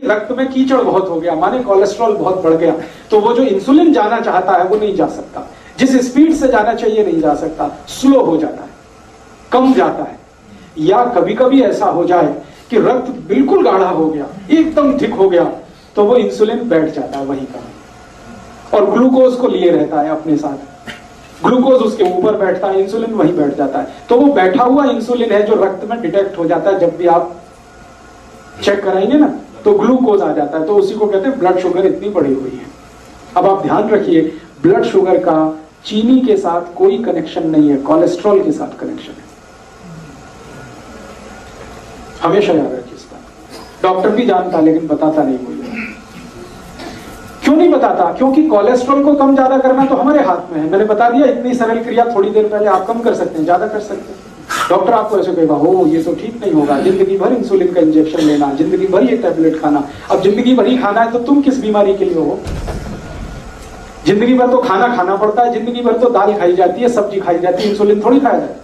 रक्त में कीचड़ बहुत हो गया, माने कोलेस्ट्रॉल बहुत बढ़ गया, तो वो जो इंसुलिन जाना चाहता है वो नहीं जा सकता, जिस स्पीड से जाना चाहिए नहीं जा सकता, स्लो हो जाता है, कम जाता है। या कभी कभी ऐसा हो जाए कि रक्त बिल्कुल गाढ़ा हो गया, एकदम थिक हो गया, तो वो इंसुलिन बैठ जाता है वहीं का, और ग्लूकोज को लिए रहता है अपने साथ, ग्लूकोज उसके ऊपर बैठता है, इंसुलिन वहीं बैठ जाता है। तो वो बैठा हुआ इंसुलिन है जो रक्त में डिटेक्ट हो जाता है, जब भी आप चेक कराएंगे ना तो ग्लूकोज आ जाता है, तो उसी को कहते हैं ब्लड शुगर इतनी बढ़ी हुई है। अब आप ध्यान रखिए, ब्लड शुगर का चीनी के साथ कोई कनेक्शन नहीं है, कोलेस्ट्रॉल के साथ कनेक्शन है, हमेशा याद रखिए इसका। डॉक्टर भी जानता लेकिन बताता नहीं कोई। क्यों नहीं बताता? क्योंकि कोलेस्ट्रॉल को कम ज्यादा करना तो हमारे हाथ में है। मैंने बता दिया, इतनी सरल क्रिया थोड़ी देर पहले, आप कम कर सकते हैं, ज्यादा कर सकते हैं। डॉक्टर आपको ऐसे कहेगा, हो ये तो ठीक नहीं होगा, जिंदगी भर इंसुलिन का इंजेक्शन लेना, जिंदगी भर ये टैबलेट खाना। अब जिंदगी भर ही खाना है तो तुम किस बीमारी के लिए हो? जिंदगी भर तो खाना खाना पड़ता है, जिंदगी भर तो दाल खाई जाती है, सब्जी खाई जाती है, इंसुलिन थोड़ी खाया जाए।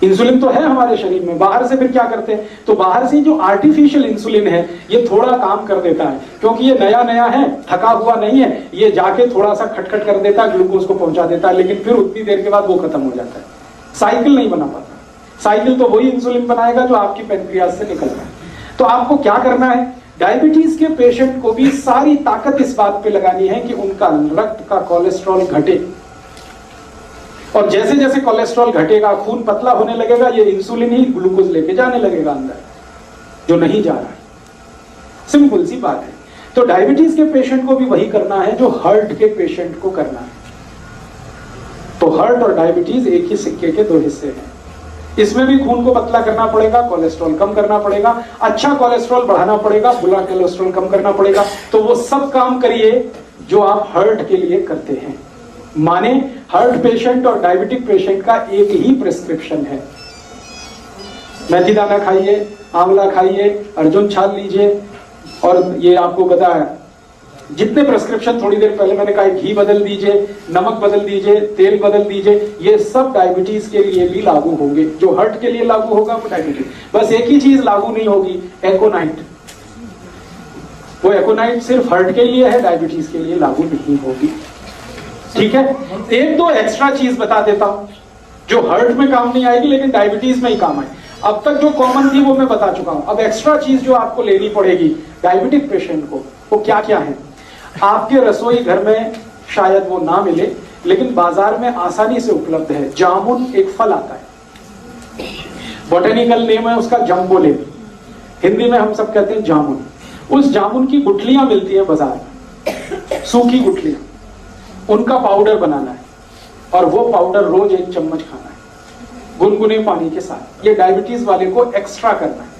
इंसुलिन तो है हमारे शरीर में, बाहर से फिर क्या करते हैं? तो बाहर से जो आर्टिफिशियल इंसुलिन है ये थोड़ा काम कर देता है, क्योंकि ये नया नया है, थका हुआ नहीं है, ये जाके थोड़ा सा खटखट कर देता है, ग्लूकोज को पहुंचा देता है, लेकिन फिर उतनी देर के बाद वो खत्म हो जाता है। साइकिल नहीं बना पाता। साइकिल तो वही इंसुलिन बनाएगा जो आपकी पैनक्रियाज से निकल रहा है। तो आपको क्या करना है? डायबिटीज के पेशेंट को भी सारी ताकत इस बात पे लगानी है कि उनका रक्त का कोलेस्ट्रॉल घटे, और जैसे जैसे कोलेस्ट्रॉल घटेगा, खून पतला होने लगेगा, ये इंसुलिन ही ग्लूकोज लेके जाने लगेगा अंदर, जो नहीं जा रहा है। सिंपल सी बात है। तो डायबिटीज के पेशेंट को भी वही करना है जो हार्ट के पेशेंट को करना है। तो हार्ट और डायबिटीज एक ही सिक्के के दो हिस्से हैं। इसमें भी खून को पतला करना पड़ेगा, कोलेस्ट्रॉल कम करना पड़ेगा, अच्छा कोलेस्ट्रॉल बढ़ाना पड़ेगा, बुरा कोलेस्ट्रॉल कम करना पड़ेगा। तो वो सब काम करिए जो आप हार्ट के लिए करते हैं। माने हार्ट पेशेंट और डायबिटिक पेशेंट का एक ही प्रिस्क्रिप्शन है, मेथी दाना खाइए, आंवला खाइए, अर्जुन छाल लीजिए, और ये आपको पता है जितने प्रिस्क्रिप्शन थोड़ी देर पहले मैंने कहा, घी बदल दीजिए, नमक बदल दीजिए, तेल बदल दीजिए, ये सब डायबिटीज के लिए भी लागू होंगे। जो हार्ट के लिए लागू होगा वो डायबिटीज, बस एक ही चीज लागू नहीं होगी, एकोनाइट। वो एकोनाइट सिर्फ हार्ट के लिए है, डायबिटीज के लिए लागू नहीं होगी। ठीक है, एक दो एक्स्ट्रा चीज बता देता हूं जो हार्ट में काम नहीं आएगी लेकिन डायबिटीज में ही काम आए। अब तक जो कॉमन थी वो मैं बता चुका हूं। अब एक्स्ट्रा चीज जो आपको लेनी पड़ेगी डायबिटिक पेशेंट को, वो क्या क्या है? आपके रसोई घर में शायद वो ना मिले, लेकिन बाजार में आसानी से उपलब्ध है। जामुन एक फल आता है, बोटेनिकल नेम है उसका जम्बोलेब, हिंदी में हम सब कहते हैं जामुन। उस जामुन की गुठलियां मिलती है बाजार में, सूखी गुठलियां, उनका पाउडर बनाना है, और वो पाउडर रोज 1 चम्मच खाना है गुनगुने पानी के साथ। ये डायबिटीज वाले को एक्स्ट्रा करना है।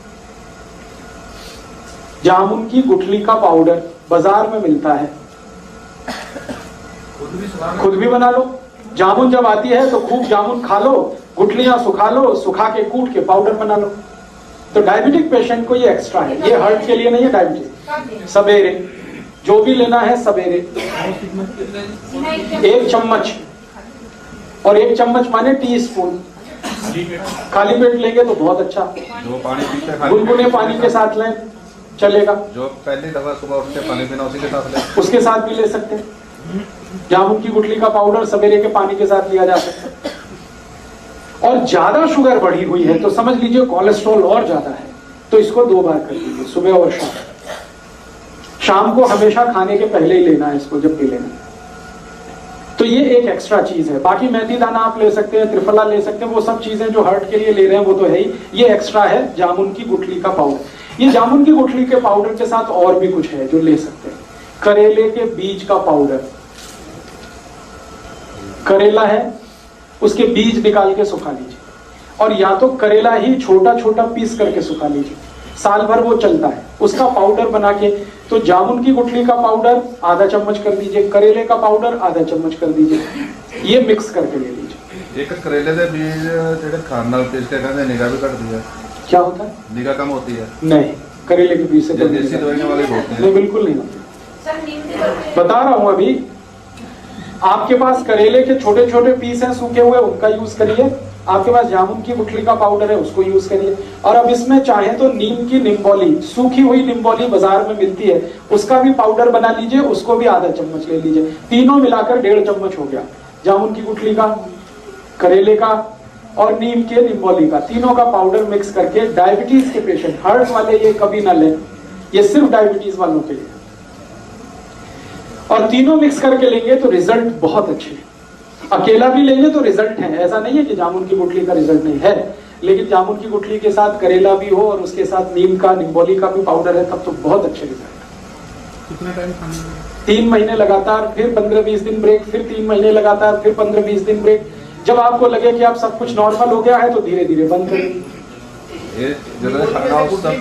जामुन की गुठली का पाउडर बाजार में मिलता है, खुद भी बना लो। जामुन जब आती है तो खूब जामुन खा लो, गुठलियां सुखा लो, सुखा के कूट के पाउडर बना लो। तो डायबिटिक पेशेंट को ये एक्स्ट्रा है, ये हार्ट के लिए नहीं है। डायबिटीज सवेरे जो भी लेना है, सवेरे 1 चम्मच, और 1 चम्मच माने टीस्पून। खाली पेट लेंगे तो बहुत अच्छा, गुनगुने पानी के साथ लें चलेगा। जो पहली दफा सुबह उठ के पानी पीना उसी के साथ ले, उसके साथ भी ले सकते हैं। जामुन की गुठली का पाउडर सवेरे के पानी के साथ लिया जा सकता है। और ज्यादा शुगर बढ़ी हुई है तो समझ लीजिए कोलेस्ट्रॉल और ज्यादा है, तो इसको 2 बार कर लीजिए, सुबह और शाम। शाम को हमेशा खाने के पहले ही लेना है इसको, जब भी लेना। तो ये एक एक्स्ट्रा चीज है। बाकी मेथी दाना आप ले सकते हैं, त्रिफला ले सकते हैं, वो सब चीजें जो हार्ट के लिए ले रहे हैं वो तो है ही। ये एक्स्ट्रा है जामुन की गुठली का पाउडर। ये जामुन की गुठली के पाउडर के साथ और भी कुछ है जो ले सकते हैं। करेले के बीज का पाउडर, करेला है उसके बीज निकाल के सुखा लीजिए, और या तो करेला ही छोटा छोटा पीस करके सुखा लीजिए, साल भर वो चलता है। उसका पाउडर बना के, तो जामुन की गुठली का पाउडर आधा चम्मच कर दीजिए, करेले का पाउडर आधा चम्मच कर दीजिए, ये मिक्स करके ले लीजिए। एक करेले के बीज जेडे खान नाल पीस के खाने निगाह भी कट दी है, क्या होता है? निगाह कम होती है? नहीं, करेले के बीज से तो देसी दवाइयां वाले बोलते हैं। नहीं, बिल्कुल नहीं होती। बता रहा हूं अभी, आपके पास करेले के छोटे छोटे पीस हैं सूखे हुए, उनका यूज करिए। आपके पास जामुन की गुठली का पाउडर है, उसको यूज करिए। और अब इसमें चाहे तो नीम की निम्बोली, सूखी हुई निम्बोली बाजार में मिलती है, उसका भी पाउडर बना लीजिए, उसको भी आधा चम्मच ले लीजिए। तीनों मिलाकर 1.5 चम्मच हो गया। जामुन की गुठली का, करेले का और नीम के निम्बोली का, तीनों का पाउडर मिक्स करके डायबिटीज के पेशेंट, हार्ट वाले ये कभी ना लें, ये सिर्फ डायबिटीज वालों के लिए। और तीनों मिक्स करके लेंगे तो रिजल्ट बहुत अच्छे हैं। अकेला भी लेंगे तो रिजल्ट है, ऐसा नहीं है कि जामुन की गुठली का रिजल्ट नहीं है, लेकिन जामुन की गुठली के साथ करेला भी हो और उसके साथ नीम का, निम्बोली का भी पाउडर है, तब तो बहुत अच्छे रिजल्ट। कितना टाइम खाने में? 3 महीने लगातार, फिर 15-20 दिन ब्रेक, फिर 3 महीने लगातार, फिर 15-20 दिन ब्रेक। जब आपको लगे कि आप सब कुछ नॉर्मल हो गया है तो धीरे धीरे बंद करेंगे। ये जब खाना हो तब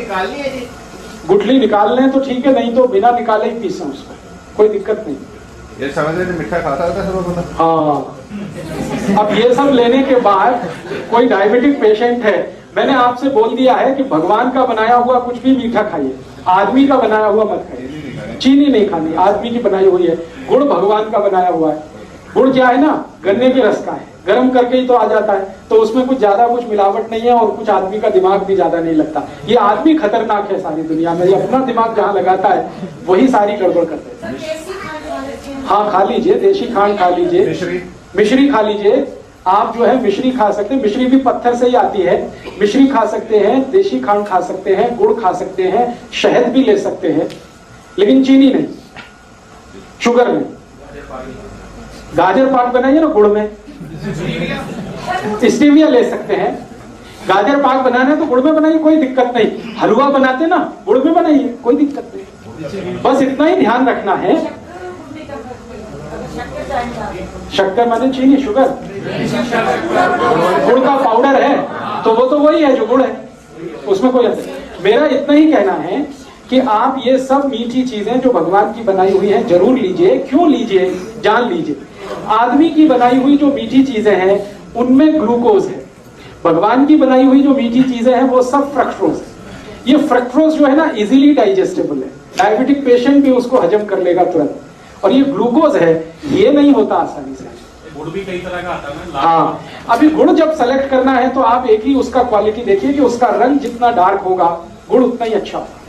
गुठली निकाल लें तो ठीक है, नहीं तो बिना निकाले ही पीसें उसको, कोई दिक्कत नहीं। ये समझ रहे मिठा खाता था सब बंदा। हाँ, अब ये सब लेने के बाद कोई डायबिटिक पेशेंट है, मैंने आपसे बोल दिया है कि भगवान का बनाया हुआ कुछ भी मीठा खाइए, आदमी का बनाया हुआ मत खाइए। चीनी नहीं खानी, आदमी की बनाई हुई है। गुड़ भगवान का बनाया हुआ है। गुड़ क्या है ना, गन्ने के रस का है, गर्म करके ही तो आ जाता है, तो उसमें कुछ ज्यादा कुछ मिलावट नहीं है और कुछ आदमी का दिमाग भी ज्यादा नहीं लगता। ये आदमी खतरनाक है सारी दुनिया में, ये अपना दिमाग जहाँ लगाता है वही सारी गड़बड़ कर देता है। हाँ, खा लीजिए, देशी खांड खा लीजिए, मिश्री खा लीजिए। आप जो है मिश्री खा सकते हैं, मिश्री भी पत्थर से ही आती है। मिश्री खा सकते हैं, देशी खांड खा सकते हैं, गुड़ खा सकते हैं, शहद भी ले सकते हैं, लेकिन चीनी नहीं, शुगर नहीं। गाजर पाक बनाइए ना गुड़ में, स्टीविया ले सकते हैं। गाजर पाक बनाना है तो गुड़ में बनाइए, कोई दिक्कत नहीं। हलवा बनाते ना, गुड़ में बनाइए, कोई दिक्कत नहीं। बस इतना ही ध्यान रखना है। शक्कर माने चीनी, शुगर, गुड़ का पाउडर है तो वो तो वही है जो गुड़ है, उसमें कोई अंतर नहीं। मेरा इतना ही कहना है कि आप ये सब मीठी चीजें जो भगवान की बनाई हुई हैं जरूर लीजिए। क्यों लीजिए, जान लीजिए। आदमी की बनाई हुई जो मीठी चीजें हैं उनमें ग्लूकोज है, भगवान की बनाई हुई जो मीठी चीजें हैं वो सब फ्रक्टोज है। ये फ्रक्टोज जो है ना इजीली डाइजेस्टेबल है, डायबिटिक पेशेंट भी उसको हजम कर लेगा तुरंत। और ये ग्लूकोज है, ये नहीं होता आसानी से। गुड़ भी कई तरह का आता है ना। हाँ, अभी गुड़ जब सेलेक्ट करना है तो आप एक ही उसका क्वालिटी देखिए कि उसका रंग जितना डार्क होगा गुड़ उतना ही अच्छा होगा।